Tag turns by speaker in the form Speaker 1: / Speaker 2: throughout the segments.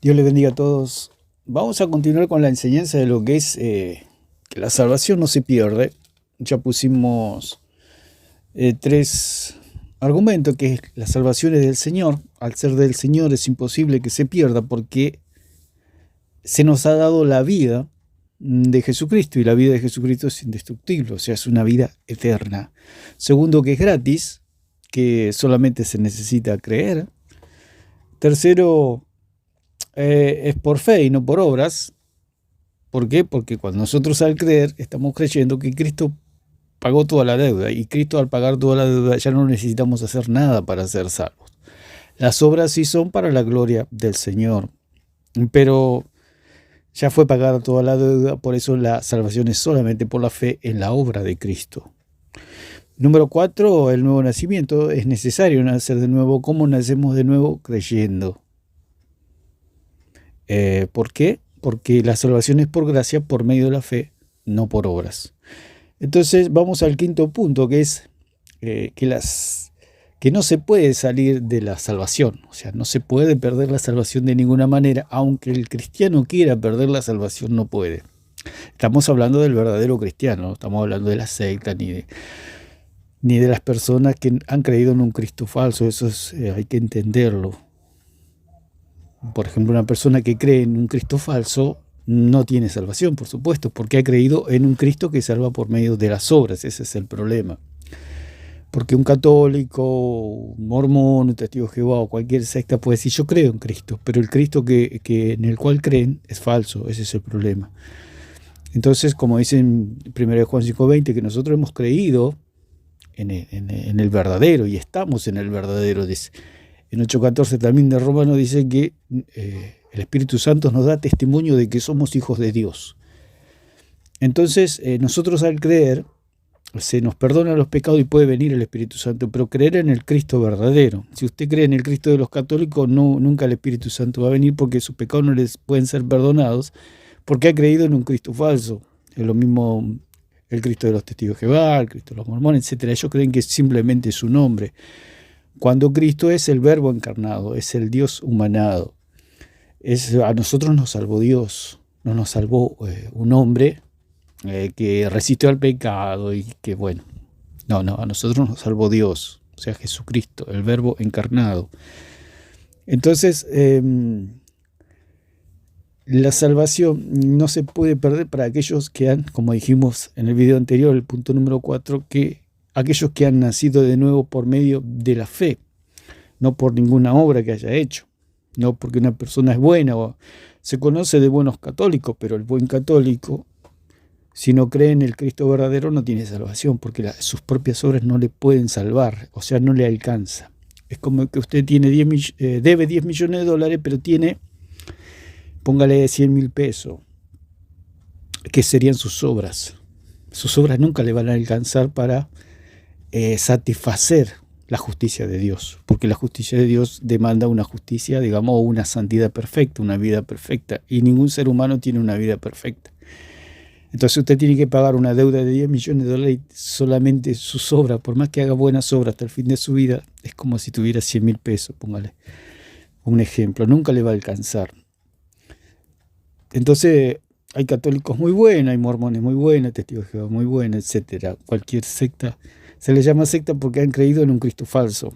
Speaker 1: Dios le bendiga a todos. Vamos a continuar con la enseñanza de lo que es que la salvación no se pierde. Ya pusimos tres argumentos, que es la salvación es del Señor. Al ser del Señor es imposible que se pierda porque se nos ha dado la vida de Jesucristo y la vida de Jesucristo es indestructible, o sea, es una vida eterna. Segundo, que es gratis, que solamente se necesita creer. Tercero, es por fe y no por obras. ¿Por qué? Porque cuando nosotros al creer estamos creyendo que Cristo pagó toda la deuda y Cristo al pagar toda la deuda ya no necesitamos hacer nada para ser salvos. Las obras sí son para la gloria del Señor, pero ya fue pagada toda la deuda, por eso la salvación es solamente por la fe en la obra de Cristo. Número 4, el nuevo nacimiento. Es necesario nacer de nuevo. ¿Cómo nacemos de nuevo? Creyendo. ¿Por qué? Porque la salvación es por gracia, por medio de la fe, no por obras. Entonces vamos al quinto punto, que es que no se puede salir de la salvación. O sea, no se puede perder la salvación de ninguna manera. Aunque el cristiano quiera perder la salvación, no puede. Estamos hablando del verdadero cristiano, no estamos hablando de la secta ni de las personas que han creído en un Cristo falso. Eso hay que entenderlo. Por ejemplo, una persona que cree en un Cristo falso no tiene salvación, por supuesto, porque ha creído en un Cristo que salva por medio de las obras. Ese es el problema. Porque un católico, un mormón, un testigo de Jehová o cualquier secta puede decir: yo creo en Cristo, pero el Cristo en el cual creen es falso. Ese es el problema. Entonces, como dice en 1 Juan 5:20, que nosotros hemos creído en el verdadero y estamos en el verdadero. En 8:14 también de Romanos dice que el Espíritu Santo nos da testimonio de que somos hijos de Dios. Entonces, nosotros al creer, se nos perdona los pecados y puede venir el Espíritu Santo, pero creer en el Cristo verdadero. Si usted cree en el Cristo de los católicos, nunca el Espíritu Santo va a venir porque sus pecados no les pueden ser perdonados, porque ha creído en un Cristo falso. Es lo mismo el Cristo de los testigos de Jehová, el Cristo de los mormones, etc. Ellos creen que es simplemente su nombre, cuando Cristo es el Verbo encarnado, es el Dios humanado. A nosotros nos salvó Dios, no nos salvó un hombre que resistió al pecado y que no, a nosotros nos salvó Dios, o sea, Jesucristo, el Verbo encarnado. Entonces, la salvación no se puede perder para aquellos que han, como dijimos en el video anterior, el punto número 4, que aquellos que han nacido de nuevo por medio de la fe, no por ninguna obra que haya hecho, no porque una persona es buena. Se conoce de buenos católicos, pero el buen católico, si no cree en el Cristo verdadero, no tiene salvación, porque sus propias obras no le pueden salvar, o sea, no le alcanza. Es como que usted debe 10 millones de dólares, pero tiene, póngale 100.000 pesos, que serían sus obras. Sus obras nunca le van a alcanzar para satisfacer la justicia de Dios, porque la justicia de Dios demanda una justicia, digamos, una santidad perfecta, una vida perfecta, y ningún ser humano tiene una vida perfecta. Entonces usted tiene que pagar una deuda de 10 millones de dólares y solamente sus obras, por más que haga buenas obras hasta el fin de su vida, es como si tuviera 100.000 pesos, póngale un ejemplo, nunca le va a alcanzar. Entonces hay católicos muy buenos, hay mormones muy buenos, testigos de Jehová muy buenos, etc. Cualquier secta se le llama secta porque han creído en un Cristo falso.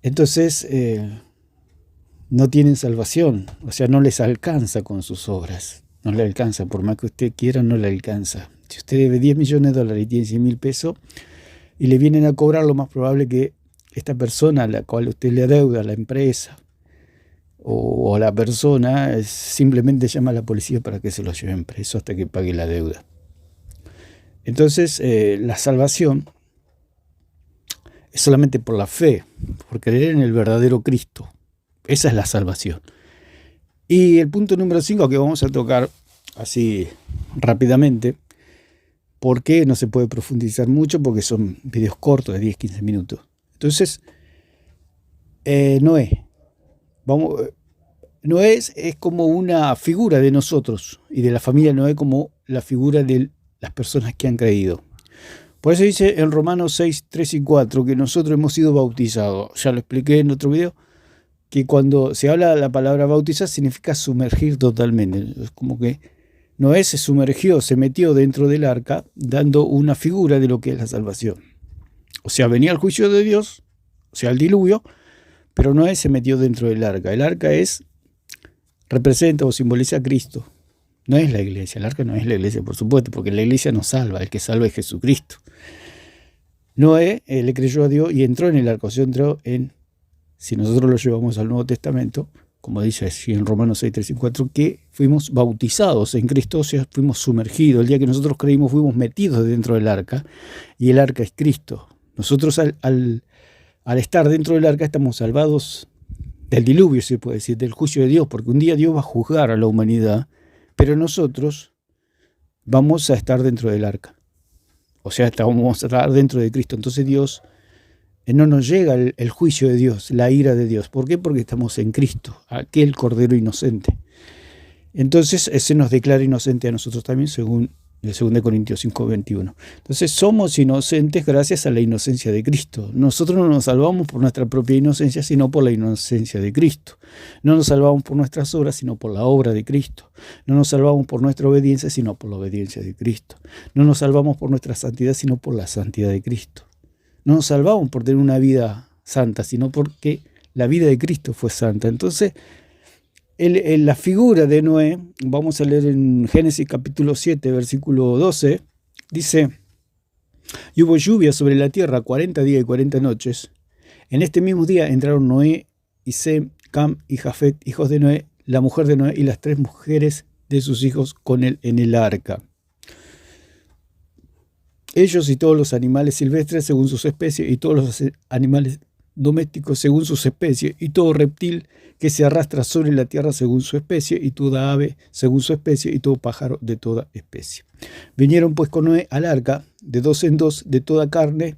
Speaker 1: Entonces, no tienen salvación, o sea, no les alcanza con sus obras, no le alcanza, por más que usted quiera, no le alcanza. Si usted debe 10 millones de dólares y tiene 100.000 pesos y le vienen a cobrar, lo más probable que esta persona a la cual usted le adeuda, la empresa o la persona, simplemente llama a la policía para que se lo lleven preso hasta que pague la deuda. Entonces, la salvación es solamente por la fe, por creer en el verdadero Cristo. Esa es la salvación. Y el punto número 5 que vamos a tocar así rápidamente, porque no se puede profundizar mucho porque son videos cortos de 10-15 minutos. Entonces, Noé. Noé es como una figura de nosotros y de la familia Noé, como la figura de las personas que han creído. Por eso dice en Romanos 6, 3 y 4 que nosotros hemos sido bautizados. Ya lo expliqué en otro video. que cuando se habla la palabra bautizar significa sumergir totalmente. Es como que Noé se sumergió, se metió dentro del arca, dando una figura de lo que es la salvación. O sea, venía el juicio de Dios, o sea, el diluvio, pero Noé se metió dentro del arca. El arca representa o simboliza a Cristo. No es la iglesia, el arca no es la iglesia, por supuesto, porque la iglesia no salva, el que salva es Jesucristo. Noé le creyó a Dios y entró en el arca, o sea, entró en, si nosotros lo llevamos al Nuevo Testamento, como dice así en Romanos 6, 3 y 4, que fuimos bautizados en Cristo, o sea, fuimos sumergidos. El día que nosotros creímos fuimos metidos dentro del arca, y el arca es Cristo. Nosotros al estar dentro del arca estamos salvados del diluvio, se puede decir, del juicio de Dios, porque un día Dios va a juzgar a la humanidad, pero nosotros vamos a estar dentro del arca. O sea, vamos a estar dentro de Cristo. Entonces Dios, no nos llega el juicio de Dios, la ira de Dios. ¿Por qué? Porque estamos en Cristo, aquel Cordero inocente. Entonces se nos declara inocente a nosotros también, según el 2 Corintios 5, 21. Entonces somos inocentes gracias a la inocencia de Cristo. Nosotros no nos salvamos por nuestra propia inocencia, sino por la inocencia de Cristo. No nos salvamos por nuestras obras, sino por la obra de Cristo. No nos salvamos por nuestra obediencia, sino por la obediencia de Cristo. No nos salvamos por nuestra santidad, sino por la santidad de Cristo. No nos salvamos por tener una vida santa, sino porque la vida de Cristo fue santa. Entonces, la figura de Noé, vamos a leer en Génesis capítulo 7, versículo 12, dice: y hubo lluvia sobre la tierra 40 días y 40 noches. En este mismo día entraron Noé y Sem, Cam y Jafet, hijos de Noé, la mujer de Noé y las 3 mujeres de sus hijos con él en el arca. Ellos y todos los animales silvestres según sus especies, y todos los animales domésticos según sus especies, y todo reptil que se arrastra sobre la tierra según su especie, y toda ave según su especie, y todo pájaro de toda especie. Vinieron pues con Noé al arca, de 2 en 2, de toda carne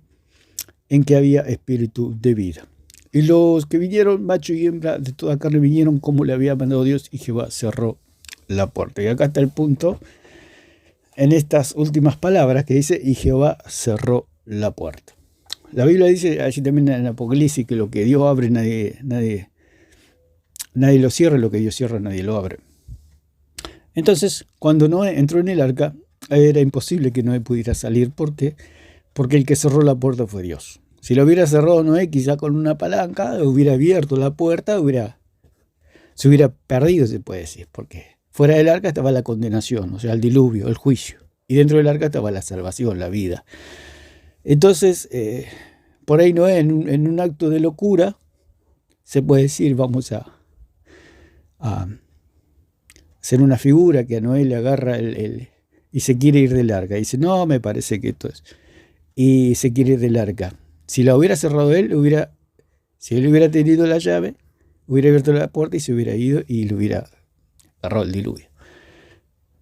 Speaker 1: en que había espíritu de vida. Y los que vinieron, macho y hembra de toda carne, vinieron como le había mandado Dios, y Jehová cerró la puerta. Y acá está el punto, en estas últimas palabras que dice: y Jehová cerró la puerta. La Biblia dice allí también en Apocalipsis que lo que Dios abre nadie lo cierra, lo que Dios cierra nadie lo abre. Entonces, cuando Noé entró en el arca, era imposible que Noé pudiera salir. ¿Por qué? Porque el que cerró la puerta fue Dios. Si lo hubiera cerrado Noé, quizá con una palanca, hubiera abierto la puerta, se hubiera perdido, se puede decir, porque fuera del arca estaba la condenación, o sea, el diluvio, el juicio, y dentro del arca estaba la salvación, la vida. Entonces, por ahí Noé, en un acto de locura, se puede decir, vamos a hacer una figura que a Noé le agarra y se quiere ir del arca. Dice: no, me parece que esto es. Y se quiere ir del arca. Si la hubiera cerrado él, si él hubiera tenido la llave, hubiera abierto la puerta y se hubiera ido y le hubiera agarrado el diluvio.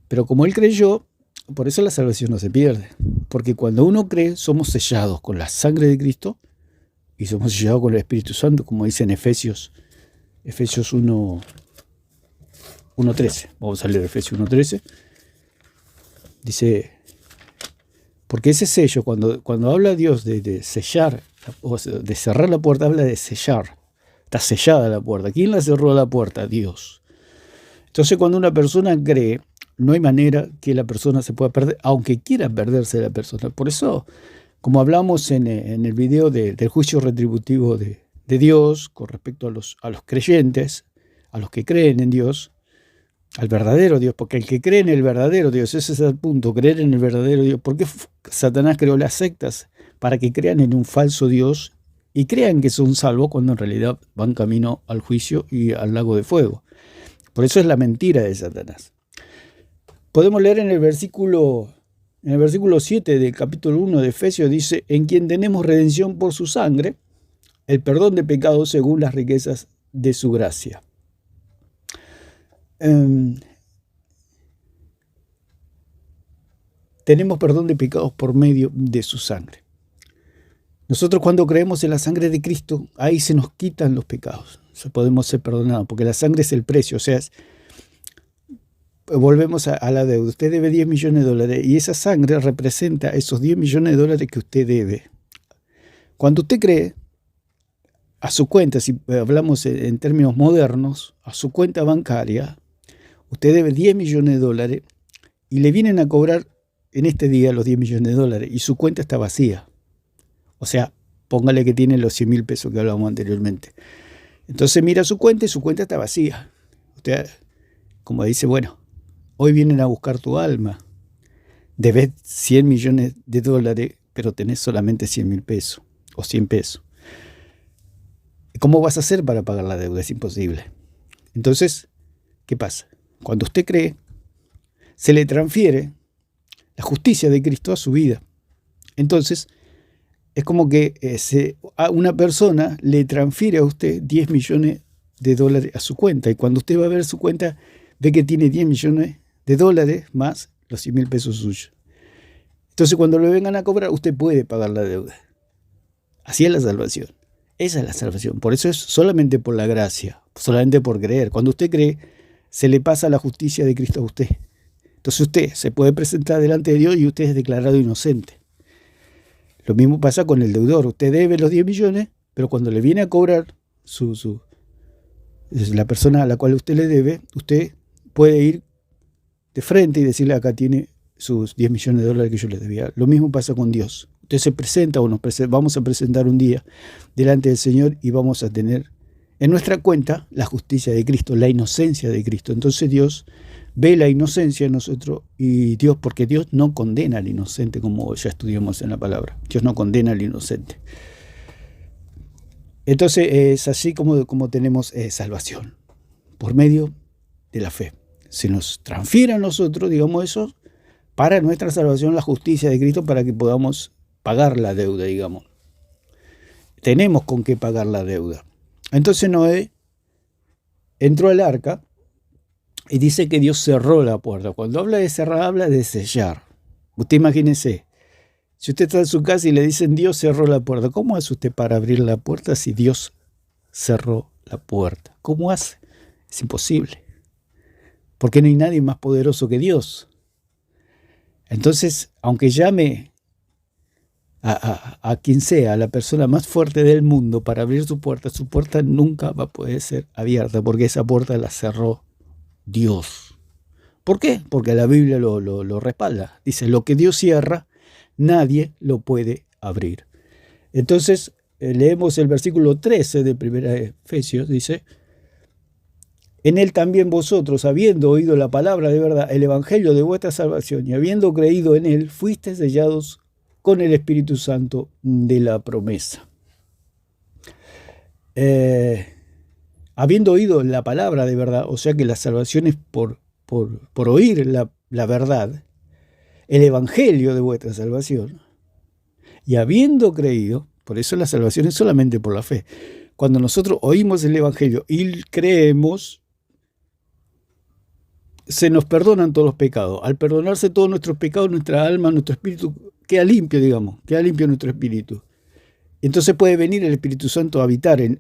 Speaker 1: Pero como él creyó, por eso la salvación no se pierde. Porque cuando uno cree, somos sellados con la sangre de Cristo y somos sellados con el Espíritu Santo, como dice en Efesios 1:13. Vamos a leer Efesios 1:13. Dice: porque ese sello, cuando habla Dios de sellar, o de cerrar la puerta, habla de sellar. Está sellada la puerta. ¿Quién la cerró la puerta? Dios. Entonces, cuando una persona cree, no hay manera que la persona se pueda perder, aunque quiera perderse la persona. Por eso, como hablamos en el video del juicio retributivo de Dios con respecto a los creyentes, a los que creen en Dios, al verdadero Dios, porque el que cree en el verdadero Dios, ese es el punto, creer en el verdadero Dios. ¿Por qué Satanás creó las sectas? Para que crean en un falso Dios y crean que son salvos cuando en realidad van camino al juicio y al lago de fuego. Por eso es la mentira de Satanás. Podemos leer en el versículo 7 del capítulo 1 de Efesios, dice: en quien tenemos redención por su sangre, el perdón de pecados según las riquezas de su gracia. Tenemos perdón de pecados por medio de su sangre. Nosotros, cuando creemos en la sangre de Cristo, ahí se nos quitan los pecados. O sea, podemos ser perdonados, porque la sangre es el precio. O sea, volvemos a la deuda. Usted debe $10 millones y esa sangre representa esos $10 millones que usted debe. Cuando usted cree, a su cuenta, si hablamos en términos modernos, a su cuenta bancaria, usted debe 10 millones de dólares y le vienen a cobrar en este día los 10 millones de dólares y su cuenta está vacía. O sea, póngale que tiene los 100 mil pesos que hablábamos anteriormente. Entonces mira su cuenta y su cuenta está vacía. Usted, como dice, bueno, hoy vienen a buscar tu alma. Debes 100 millones de dólares, pero tenés solamente 100 mil pesos o 100 pesos. ¿Cómo vas a hacer para pagar la deuda? Es imposible. Entonces, ¿qué pasa? Cuando usted cree, se le transfiere la justicia de Cristo a su vida. Entonces, es como que a una persona le transfiere a usted 10 millones de dólares a su cuenta. Y cuando usted va a ver su cuenta, ve que tiene 10 millones de dólares más los 100 mil pesos suyos. Entonces, cuando le vengan a cobrar, usted puede pagar la deuda. Así es la salvación. Esa es la salvación. Por eso es solamente por la gracia, solamente por creer. Cuando usted cree, se le pasa la justicia de Cristo a usted. Entonces usted se puede presentar delante de Dios y usted es declarado inocente. Lo mismo pasa con el deudor. Usted debe los 10 millones, pero cuando le viene a cobrar la persona a la cual usted le debe, usted puede ir de frente y decirle: acá tiene sus 10 millones de dólares que yo le debía. Lo mismo pasa con Dios. Usted se presenta o vamos a presentar un día delante del Señor y vamos a tener en nuestra cuenta la justicia de Cristo, la inocencia de Cristo. Entonces Dios ve la inocencia en nosotros y porque Dios no condena al inocente, como ya estudiamos en la palabra. Dios no condena al inocente. Entonces es así como tenemos salvación, por medio de la fe. Se nos transfiere a nosotros, digamos eso, para nuestra salvación la justicia de Cristo, para que podamos pagar la deuda, digamos. Tenemos con qué pagar la deuda. Entonces Noé entró al arca y dice que Dios cerró la puerta. Cuando habla de cerrar, habla de sellar. Usted imagínese, si usted está en su casa y le dicen Dios cerró la puerta, ¿cómo hace usted para abrir la puerta si Dios cerró la puerta? ¿Cómo hace? Es imposible. Porque no hay nadie más poderoso que Dios. Entonces, aunque llame a quien sea, a la persona más fuerte del mundo para abrir su puerta nunca va a poder ser abierta, porque esa puerta la cerró Dios. ¿Por qué? Porque la Biblia lo respalda. Dice, lo que Dios cierra, nadie lo puede abrir. Entonces, leemos el versículo 13 de 1 Efesios, dice: en él también vosotros, habiendo oído la palabra de verdad, el evangelio de vuestra salvación, y habiendo creído en él, fuisteis sellados con el Espíritu Santo de la promesa. Habiendo oído la palabra de verdad, o sea que la salvación es por oír la verdad, el evangelio de vuestra salvación, y habiendo creído, por eso la salvación es solamente por la fe. Cuando nosotros oímos el evangelio y creemos, se nos perdonan todos los pecados. Al perdonarse todos nuestros pecados, nuestra alma, nuestro espíritu queda limpio, queda limpio nuestro espíritu. Entonces puede venir el Espíritu Santo a habitar en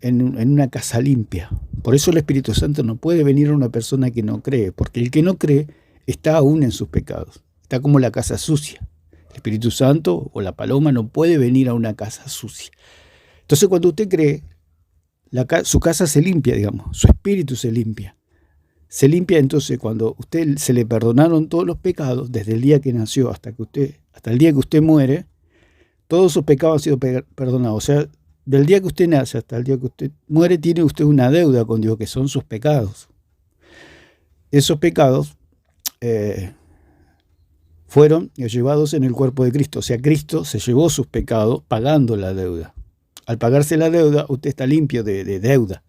Speaker 1: una casa limpia. Por eso el Espíritu Santo no puede venir a una persona que no cree, porque el que no cree está aún en sus pecados. Está como la casa sucia. El Espíritu Santo o la paloma no puede venir a una casa sucia. Entonces cuando usted cree, su casa se limpia, su espíritu se limpia. Se limpia entonces cuando usted se le perdonaron todos los pecados, desde el día que nació hasta el día que usted muere, todos sus pecados han sido perdonados. O sea, del día que usted nace hasta el día que usted muere, tiene usted una deuda con Dios, que son sus pecados. Esos pecados fueron llevados en el cuerpo de Cristo. O sea, Cristo se llevó sus pecados pagando la deuda. Al pagarse la deuda, usted está limpio de deuda.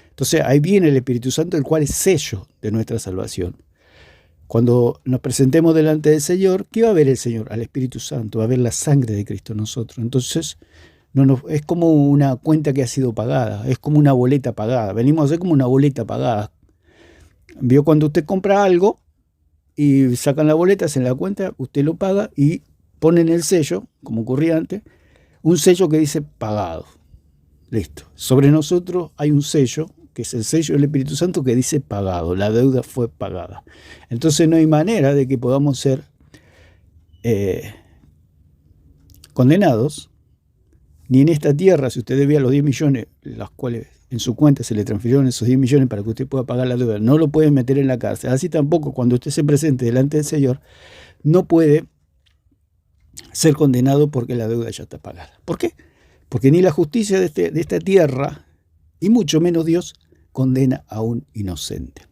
Speaker 1: Entonces ahí viene el Espíritu Santo, el cual es sello de nuestra salvación. Cuando nos presentemos delante del Señor, ¿qué va a ver el Señor? Al Espíritu Santo, va a ver la sangre de Cristo en nosotros. Entonces es como una cuenta que ha sido pagada, es como una boleta pagada. Venimos a hacer como una boleta pagada. ¿Vio? Cuando usted compra algo y sacan la boleta, hacen la cuenta, usted lo paga y ponen el sello, como ocurría antes, un sello que dice pagado. Listo. Sobre nosotros hay un sello, que es el sello del Espíritu Santo, que dice pagado. La deuda fue pagada. Entonces no hay manera de que podamos ser condenados ni en esta tierra, si usted debía los 10 millones, las cuales en su cuenta se le transfirieron esos 10 millones para que usted pueda pagar la deuda, no lo pueden meter en la cárcel. Así tampoco cuando usted se presente delante del Señor, no puede ser condenado porque la deuda ya está pagada. ¿Por qué? Porque ni la justicia de esta tierra, y mucho menos Dios, condena a un inocente.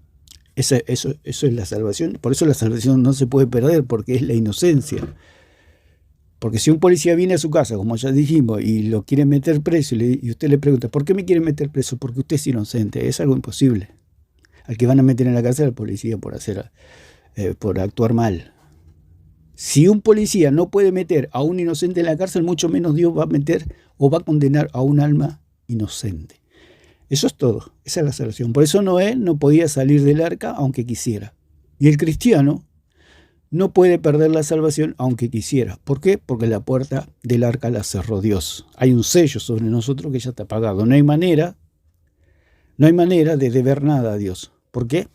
Speaker 1: Eso es la salvación. Por eso la salvación no se puede perder, porque es la inocencia. Porque si un policía viene a su casa, como ya dijimos, y lo quiere meter preso, y usted le pregunta, ¿por qué me quiere meter preso? Porque usted es inocente. Es algo imposible. Al que van a meter en la cárcel al policía por actuar mal. Si un policía no puede meter a un inocente en la cárcel, mucho menos Dios va a meter o va a condenar a un alma inocente. Eso es todo. Esa es la salvación. Por eso Noé no podía salir del arca aunque quisiera. Y el cristiano no puede perder la salvación aunque quisiera. ¿Por qué? Porque la puerta del arca la cerró Dios. Hay un sello sobre nosotros que ya está apagado. No hay manera de deber nada a Dios. ¿Por qué?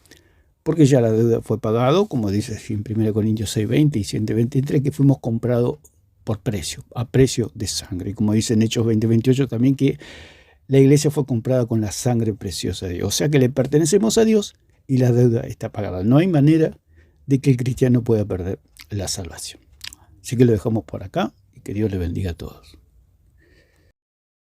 Speaker 1: Porque ya la deuda fue pagado, como dice en 1 Corintios 6:20 y 123, que fuimos comprados por precio, a precio de sangre. Y como dice en Hechos 20:28 también, que la iglesia fue comprada con la sangre preciosa de Dios. O sea que le pertenecemos a Dios y la deuda está pagada. No hay manera de que el cristiano pueda perder la salvación. Así que lo dejamos por acá y que Dios le bendiga a todos.